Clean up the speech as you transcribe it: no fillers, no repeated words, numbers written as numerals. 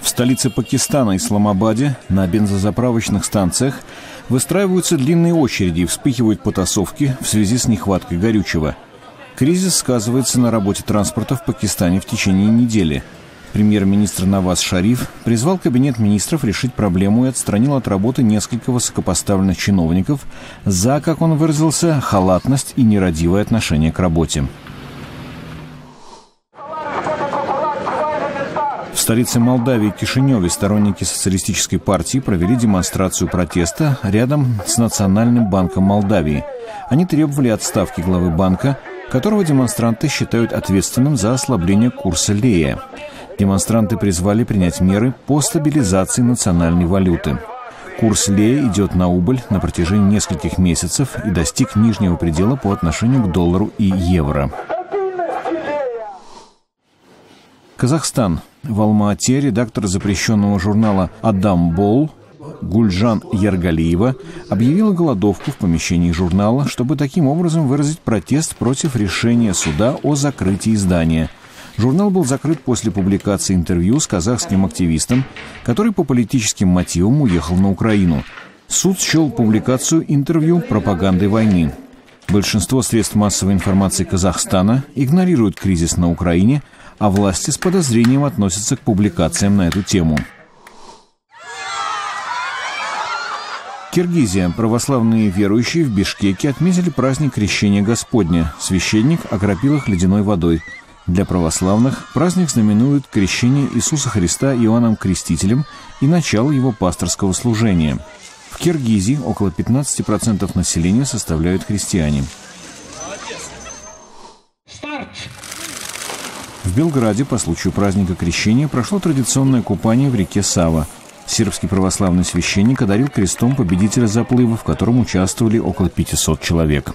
В столице Пакистана, Исламабаде, на бензозаправочных станциях выстраиваются длинные очереди и вспыхивают потасовки в связи с нехваткой горючего. Кризис сказывается на работе транспорта в Пакистане в течение недели. Премьер-министр Наваз Шариф призвал Кабинет министров решить проблему и отстранил от работы несколько высокопоставленных чиновников за, как он выразился, халатность и нерадивое отношение к работе. В столице Молдавии, Кишиневе, сторонники социалистической партии провели демонстрацию протеста рядом с Национальным банком Молдавии. Они требовали отставки главы банка, которого демонстранты считают ответственным за ослабление курса лея. Демонстранты призвали принять меры по стабилизации национальной валюты. Курс лея идет на убыль на протяжении нескольких месяцев и достиг нижнего предела по отношению к доллару и евро. Казахстан. В Алма-Ате редактор запрещенного журнала «Адам Бол» Гульжан Яргалиева объявила голодовку в помещении журнала, чтобы таким образом выразить протест против решения суда о закрытии издания. Журнал был закрыт после публикации интервью с казахским активистом, который по политическим мотивам уехал на Украину. Суд счел публикацию интервью пропагандой войны. Большинство средств массовой информации Казахстана игнорируют кризис на Украине, а власти с подозрением относятся к публикациям на эту тему. Киргизия. Православные верующие в Бишкеке отметили праздник Крещения Господня. Священник окропил их ледяной водой. Для православных праздник знаменует крещение Иисуса Христа Иоанном Крестителем и начало его пасторского служения. В Киргизии около 15% населения составляют христиане. В Белграде по случаю праздника Крещения прошло традиционное купание в реке Сава. Сербский православный священник одарил крестом победителя заплыва, в котором участвовали около 500 человек.